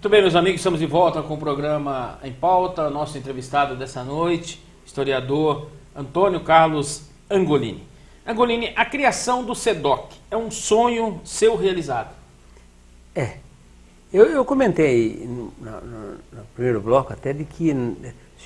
Muito bem, meus amigos, estamos de volta com o programa Em Pauta. Nosso entrevistado dessa noite, historiador Antônio Carlos Angolini. Angolini, a criação do SEDOC é um sonho seu realizado? Eu comentei no primeiro bloco até de que o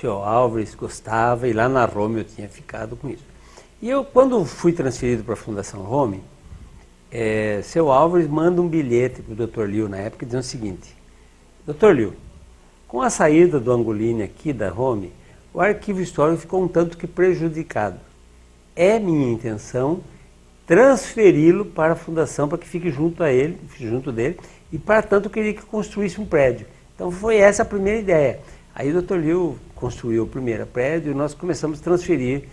senhor Álvares gostava e lá na Rome eu tinha ficado com isso. E eu, quando fui transferido para a Fundação Rome, seu Álvares manda um bilhete para o Dr. Liu na época dizendo o seguinte: Dr. Liu, com a saída do Angolini aqui da Rome, o arquivo histórico ficou um tanto que prejudicado. É minha intenção transferi-lo para a Fundação para que fique junto dele, e para tanto eu queria que construísse um prédio. Então foi essa a primeira ideia. Aí o Dr. Liu construiu o primeiro prédio e nós começamos a transferir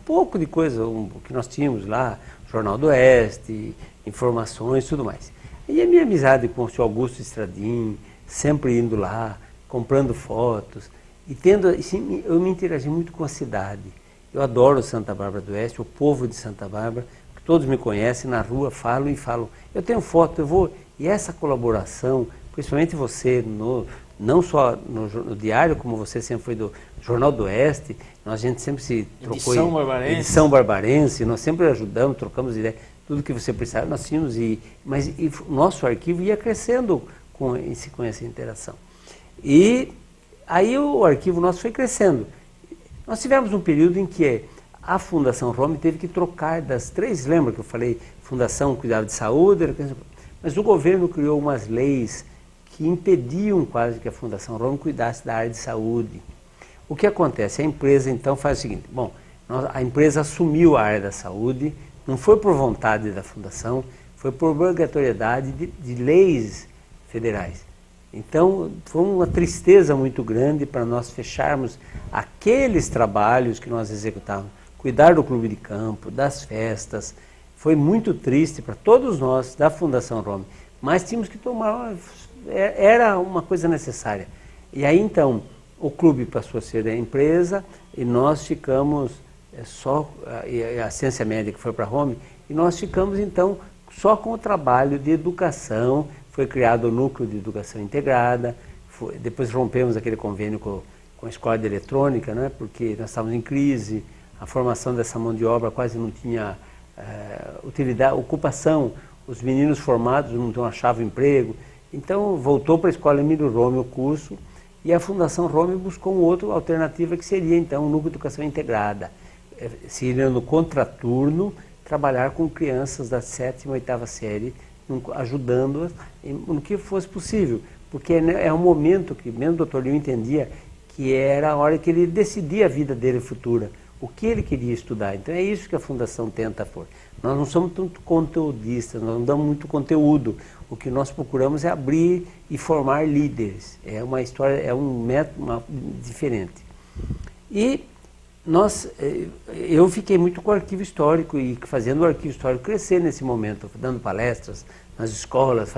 pouco de coisa, o que nós tínhamos lá, Jornal do Oeste, informações e tudo mais. E a minha amizade com o senhor Augusto Stradim, sempre indo lá, comprando fotos, e tendo, assim, eu me interagi muito com a cidade. Eu adoro Santa Bárbara do Oeste, o povo de Santa Bárbara, que todos me conhecem, na rua falam e falam. Eu tenho foto, eu vou... E essa colaboração, principalmente você, não só no diário, como você sempre foi do Jornal do Oeste, a gente sempre se trocou... Edição Barbarense, nós sempre ajudamos, trocamos ideias, tudo que você precisava, nós tínhamos, mas o nosso arquivo ia crescendo com essa interação. E aí o arquivo nosso foi crescendo. Nós tivemos um período em que a Fundação Rome teve que trocar das três, lembra que eu falei, Fundação cuidava de saúde, mas o governo criou umas leis que impediam quase que a Fundação Rome cuidasse da área de saúde. O que acontece? A empresa então faz o seguinte: bom, a empresa assumiu a área da saúde, não foi por vontade da Fundação, foi por obrigatoriedade de leis federais. Então foi uma tristeza muito grande para nós fecharmos aqueles trabalhos que nós executávamos, cuidar do clube de campo, das festas. Foi muito triste para todos nós da Fundação Rome, mas tínhamos que tomar, era uma coisa necessária. E aí então o clube passou a ser a empresa e nós ficamos a Ciência Médica foi para Rome, e nós ficamos então só com o trabalho de educação. Foi criado o Núcleo de Educação Integrada, depois rompemos aquele convênio com a Escola de Eletrônica, né, porque nós estávamos em crise, a formação dessa mão de obra quase não tinha utilidade, ocupação, os meninos formados não achavam emprego, então voltou para a Escola Emílio Rome o curso, e a Fundação Rome buscou uma outra alternativa que seria então o Núcleo de Educação Integrada, seria no contraturno, trabalhar com crianças da 7ª e 8ª série, ajudando-as no que fosse possível, porque é um momento que mesmo o Dr. Liu entendia que era a hora que ele decidia a vida dele futura, o que ele queria estudar. Então é isso que a Fundação tenta for. Nós não somos tanto conteudistas, nós não damos muito conteúdo. O que nós procuramos é abrir e formar líderes. É uma história, é um método diferente. E eu fiquei muito com o arquivo histórico e fazendo o arquivo histórico crescer nesse momento, dando palestras nas escolas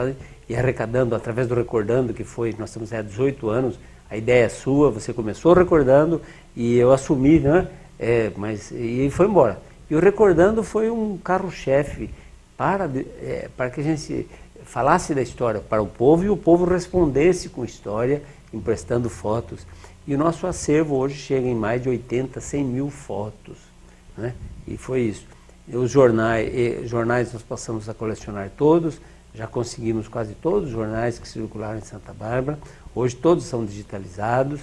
e arrecadando através do Recordando, que foi, nós estamos há 18 anos, a ideia é sua, você começou recordando e eu assumi, né? E foi embora. E o Recordando foi um carro-chefe para que a gente falasse da história para o povo e o povo respondesse com história, emprestando fotos. E o nosso acervo hoje chega em mais de 80, 100 mil fotos, né? E foi isso. Os jornais nós passamos a colecionar todos, já conseguimos quase todos os jornais que circularam em Santa Bárbara, hoje todos são digitalizados.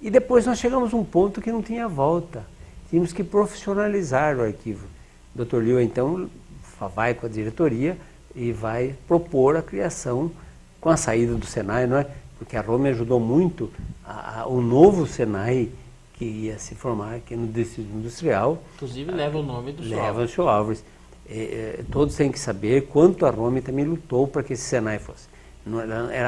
E depois nós chegamos a um ponto que não tinha volta, tínhamos que profissionalizar o arquivo. O Dr. Liu então vai com a diretoria e vai propor a criação com a saída do Senai, não é? Porque a Rome ajudou muito o novo Senai que ia se formar aqui no Distrito Industrial. Inclusive leva o nome do senhor Álvares. Leva o senhor Álvares. Todos têm que saber quanto a Rome também lutou para que esse Senai fosse.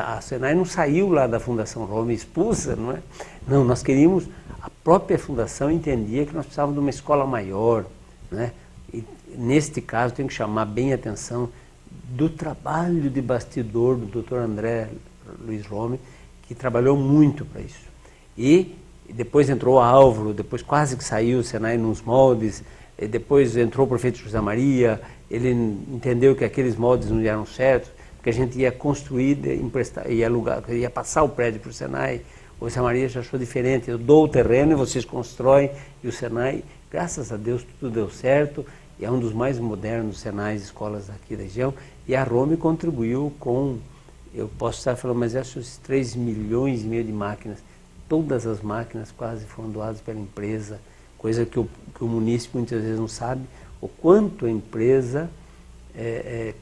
A Senai não saiu lá da Fundação Rome expulsa, não é? Não, nós queríamos, a própria Fundação entendia que nós precisávamos de uma escola maior, né? E neste caso tem que chamar bem a atenção do trabalho de bastidor do Dr. André Luiz Rome, que trabalhou muito para isso. E depois entrou Álvaro, depois quase que saiu o Senai nos moldes, depois entrou o prefeito José Maria, ele entendeu que aqueles moldes não eram certos, que a gente ia construir, emprestar, ia alugar, ia passar o prédio para o Senai. O Zé Maria já achou diferente, eu dou o terreno e vocês constroem, e o Senai, graças a Deus, tudo deu certo, e é um dos mais modernos Senais, escolas aqui da região, e a Rome contribuiu com, eu posso estar falando, mas acho que 3,5 milhões de máquinas, todas as máquinas quase foram doadas pela empresa, coisa que o munícipe muitas vezes não sabe, o quanto a empresa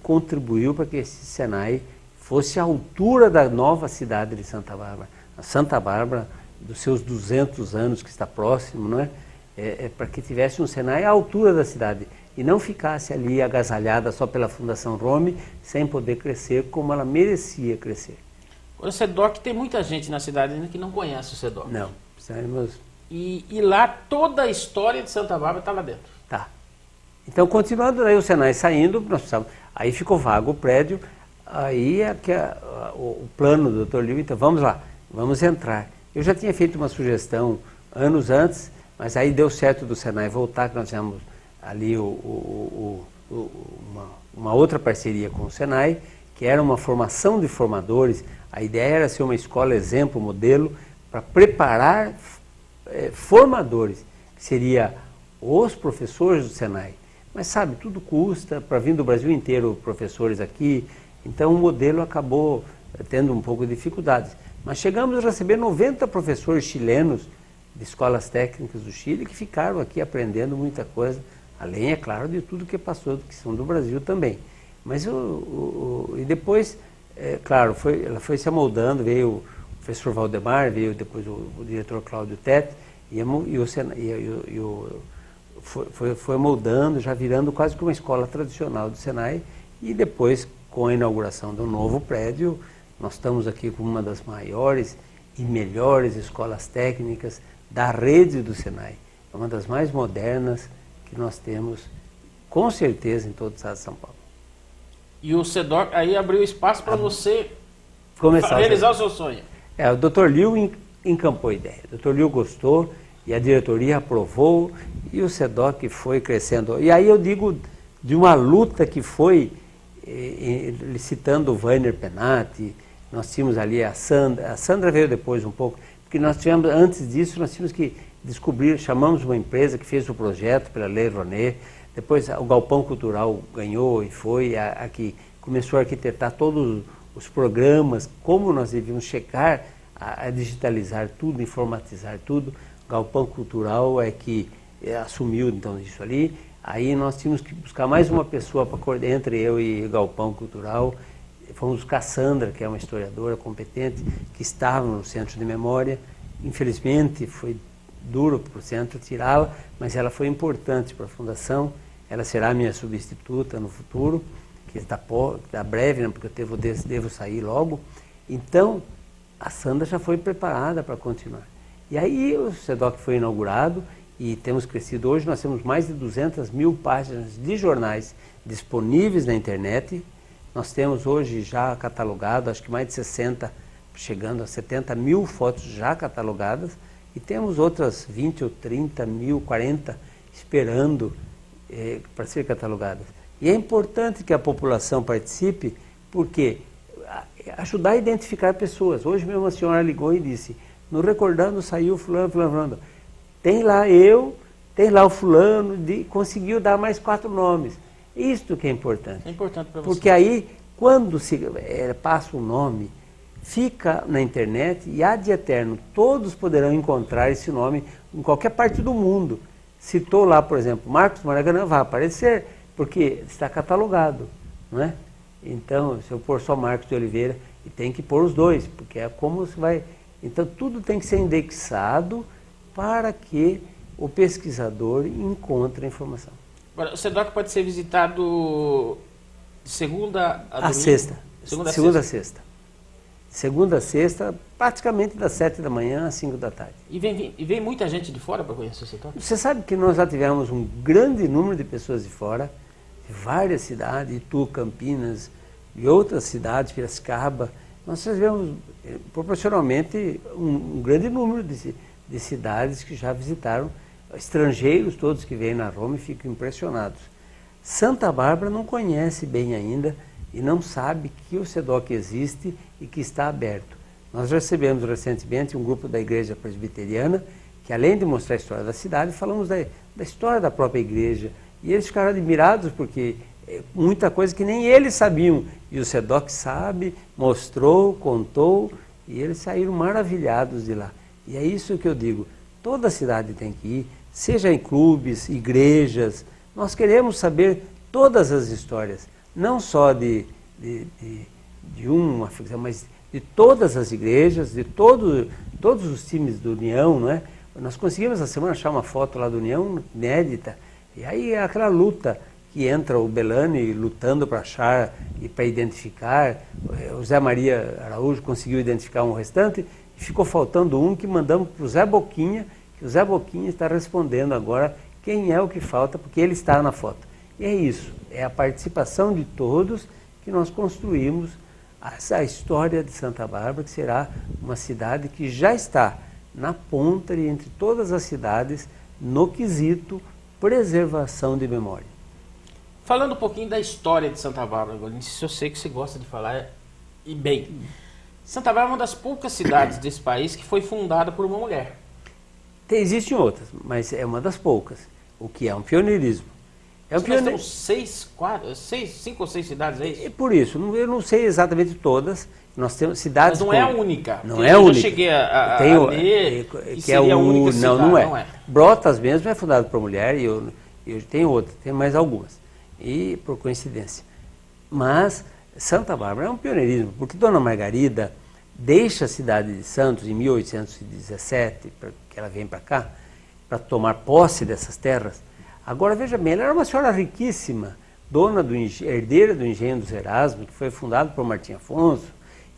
contribuiu para que esse Senai fosse à altura da nova cidade de Santa Bárbara. A Santa Bárbara, dos seus 200 anos, que está próximo, não é? Para que tivesse um Senai à altura da cidade e não ficasse ali agasalhada só pela Fundação Rome, sem poder crescer como ela merecia crescer. O SEDOC, tem muita gente na cidade ainda que não conhece o SEDOC. Não, precisamos... E lá toda a história de Santa Bárbara está lá dentro. Tá. Então, continuando aí o Senai saindo, nós precisamos... Aí ficou vago o prédio, aí o plano do Dr. Liu, então vamos lá, vamos entrar. Eu já tinha feito uma sugestão anos antes, mas aí deu certo do Senai voltar, que nós tivemos ali uma outra parceria com o Senai, que era uma formação de formadores. A ideia era ser uma escola exemplo, modelo, para preparar formadores, que seria os professores do Senai. Mas sabe, tudo custa, para vir do Brasil inteiro professores aqui, então o modelo acabou tendo um pouco de dificuldades. Mas chegamos a receber 90 professores chilenos de escolas técnicas do Chile que ficaram aqui aprendendo muita coisa, além, é claro, de tudo que passou, que são do Brasil também. Mas e depois, claro, ela foi se amoldando, veio o professor Valdemar, veio depois o diretor Cláudio Tete, foi moldando, já virando quase que uma escola tradicional do Senai, e depois, com a inauguração do novo prédio, nós estamos aqui com uma das maiores e melhores escolas técnicas da rede do Senai. É uma das mais modernas que nós temos, com certeza, em todo o estado de São Paulo. E o SEDOC aí abriu espaço para você realizar o seu sonho. O Dr. Liu encampou a ideia. O Dr. Liu gostou e a diretoria aprovou e o SEDOC foi crescendo. E aí eu digo de uma luta que foi, citando o Vainer Penati, nós tínhamos ali a Sandra veio depois um pouco, porque nós tivemos, antes disso, nós tínhamos que descobrir, chamamos uma empresa que fez o projeto pela Lei Rouanet, depois o Galpão Cultural ganhou e foi a que começou a arquitetar todos os programas, como nós devíamos chegar a digitalizar tudo, informatizar tudo. O Galpão Cultural é que assumiu então isso ali. Aí nós tínhamos que buscar mais uma pessoa para coordenar, entre eu e o Galpão Cultural. Fomos buscar a Sandra, que é uma historiadora competente, que estava no Centro de Memória. Infelizmente foi duro para o centro tirá-la, mas ela foi importante para a Fundação. Ela será minha substituta no futuro, que está breve, né, porque eu devo sair logo. Então, a Sandra já foi preparada para continuar. E aí o SEDOC foi inaugurado e temos crescido. Hoje nós temos mais de 200 mil páginas de jornais disponíveis na internet. Nós temos hoje já catalogado, acho que mais de 60, chegando a 70 mil fotos já catalogadas. E temos outras 20 ou 30 mil, 40 esperando para ser catalogadas. E é importante que a população participe, porque ajudar a identificar pessoas. Hoje mesmo a senhora ligou e disse, no Recordando saiu fulano, fulano, fulano. Tem lá tem lá o fulano, conseguiu dar mais 4 nomes. Isto que é importante. É importante para você. Porque aí, quando se passa um nome, fica na internet e há de eterno, todos poderão encontrar esse nome em qualquer parte do mundo. Citou lá, por exemplo, Marcos Maracanã, vai aparecer, porque está catalogado, não é? Então, se eu pôr só Marcos de Oliveira, e tem que pôr os dois, porque é como se vai... Então, tudo tem que ser indexado para que o pesquisador encontre a informação. Agora, o SEDOC pode ser visitado de segunda a domingo? Sexta. Segunda a sexta. Segunda a sexta, praticamente das 7 da manhã às 5 da tarde. E vem muita gente de fora para conhecer o SEDOC? Você sabe que nós já tivemos um grande número de pessoas de fora, de várias cidades, Itu, Campinas e outras cidades, Piracicaba. Nós tivemos proporcionalmente um grande número de cidades que já visitaram. Estrangeiros todos que vêm na Roma e ficam impressionados. Santa Bárbara não conhece bem ainda, e não sabe que o SEDOC existe e que está aberto. Nós recebemos recentemente um grupo da Igreja Presbiteriana, que além de mostrar a história da cidade, falamos da história da própria igreja. E eles ficaram admirados porque muita coisa que nem eles sabiam. E o SEDOC sabe, mostrou, contou, e eles saíram maravilhados de lá. E é isso que eu digo, toda cidade tem que ir, seja em clubes, igrejas. Nós queremos saber todas as histórias, não só de uma, mas de todas as igrejas, de todos os times do União, não é? Nós conseguimos essa semana achar uma foto lá do União, inédita, e aí é aquela luta que entra o Belani lutando para achar e para identificar. O Zé Maria Araújo conseguiu identificar um restante, e ficou faltando um que mandamos para o Zé Boquinha, que o Zé Boquinha está respondendo agora quem é o que falta, porque ele está na foto. E é isso, é a participação de todos que nós construímos essa história de Santa Bárbara, que será uma cidade que já está na ponta entre todas as cidades no quesito preservação de memória. Falando um pouquinho da história de Santa Bárbara, isso eu sei que você gosta de falar, e bem. Santa Bárbara é uma das poucas cidades desse país que foi fundada por uma mulher. Existem outras, mas é uma das poucas, o que é um pioneirismo. Nós temos 5 ou 6 cidades, é isso? É por isso, eu não sei exatamente todas, nós temos cidades... Mas não é a única. Não é a única. Eu cheguei a ler que seria a única cidade, não é. Brotas mesmo é fundado por mulher, e eu tenho outra, tem mais algumas, e por coincidência. Mas Santa Bárbara é um pioneirismo, porque Dona Margarida deixa a cidade de Santos em 1817, que ela vem para cá, para tomar posse dessas terras. Agora, veja bem, ela era uma senhora riquíssima, herdeira do engenho dos Erasmos, que foi fundado por Martim Afonso,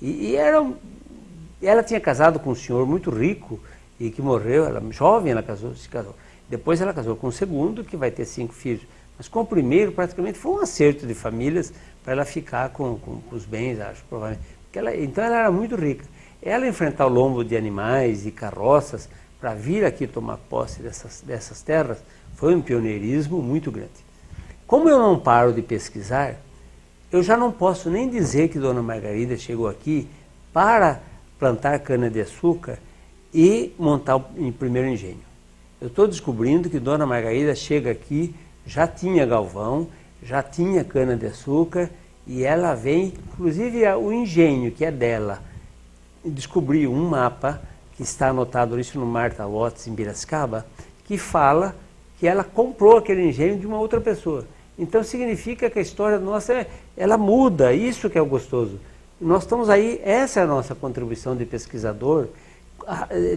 e ela tinha casado com um senhor muito rico, e que morreu, ela jovem, se casou. Depois ela casou com o segundo, que vai ter 5 filhos. Mas com o primeiro, praticamente, foi um acerto de famílias para ela ficar com os bens, acho, provavelmente. Então ela era muito rica. Ela enfrentar o lombo de animais e carroças para vir aqui tomar posse dessas terras foi um pioneirismo muito grande. Como eu não paro de pesquisar, eu já não posso nem dizer que Dona Margarida chegou aqui para plantar cana-de-açúcar e montar o primeiro engenho. Eu estou descobrindo que Dona Margarida chega aqui, já tinha galvão, já tinha cana-de-açúcar, e ela vem, inclusive o engenho que é dela, descobriu um mapa que está anotado isso no Marta Watts em Piracicaba, que fala que ela comprou aquele engenho de uma outra pessoa. Então significa que a história nossa, ela muda, isso que é o gostoso. Nós estamos aí, essa é a nossa contribuição de pesquisador,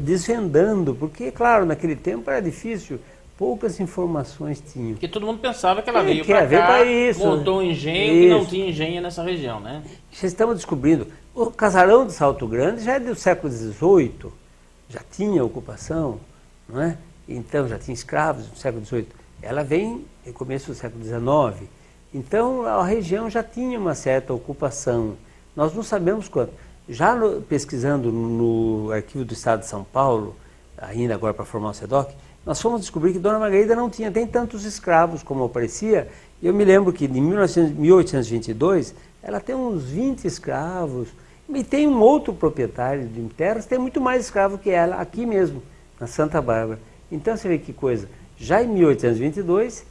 desvendando, porque, claro, naquele tempo era difícil, poucas informações tinham. Porque todo mundo pensava que ela veio para cá, montou um engenho e não tinha engenho nessa região, né? Já estamos descobrindo. O casarão de Salto Grande já é do século XVIII, já tinha ocupação, não é? Então já tinha escravos no século XVIII. Ela vem no começo do século XIX. Então a região já tinha uma certa ocupação. Nós não sabemos quanto. Já pesquisando no Arquivo do Estado de São Paulo, ainda agora para formar o SEDOC, nós fomos descobrir que Dona Margarida não tinha nem tantos escravos como parecia. Eu me lembro que em 1822 ela tem uns 20 escravos, e tem um outro proprietário de terras que tem muito mais escravo que ela, aqui mesmo, na Santa Bárbara. Então você vê que coisa, já em 1822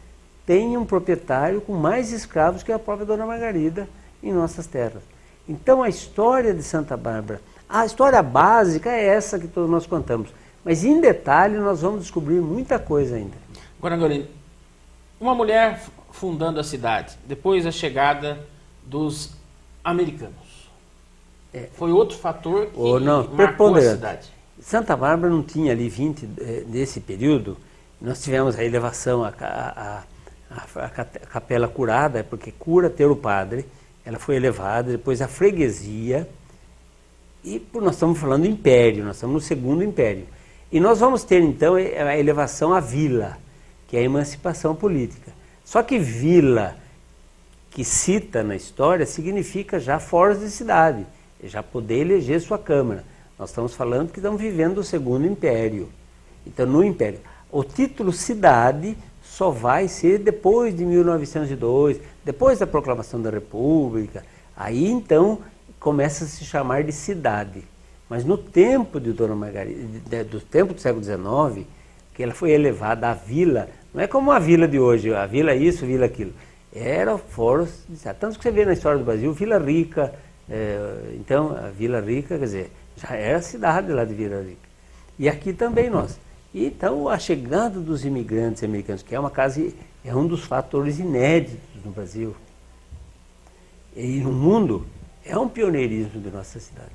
tem um proprietário com mais escravos que a própria Dona Margarida em nossas terras. Então a história de Santa Bárbara, a história básica é essa que todos nós contamos. Mas em detalhe nós vamos descobrir muita coisa ainda. Agora, Angolini, uma mulher fundando a cidade, depois da chegada dos americanos. Foi outro fator que marcou a cidade. Santa Bárbara não tinha ali 20, nesse período, nós tivemos a elevação, a capela curada, porque cura ter o padre, ela foi elevada, depois a freguesia, e nós estamos falando do império, nós estamos no segundo império. E nós vamos ter então a elevação à vila, que é a emancipação política. Só que vila, que cita na história, significa já fora de cidade, já poder eleger sua Câmara. Nós estamos falando que estamos vivendo o segundo império. Então no império, o título cidade só vai ser depois de 1902, depois da proclamação da República. Aí então começa a se chamar de cidade. Mas no tempo de Dona Margarida, do tempo do século XIX, que ela foi elevada à vila, não é como a vila de hoje, a vila isso, a vila aquilo. Era fórum, tanto que você vê na história do Brasil, Vila Rica, então a Vila Rica, quer dizer, já era a cidade lá de Vila Rica. E aqui também nós. E, então a chegada dos imigrantes americanos, que é uma casa, é um dos fatores inéditos no Brasil. E no mundo, é um pioneirismo de nossa cidade.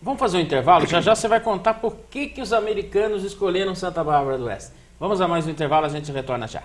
Vamos fazer um intervalo? Já já você vai contar por que os americanos escolheram Santa Bárbara do Oeste. Vamos a mais um intervalo, a gente retorna já.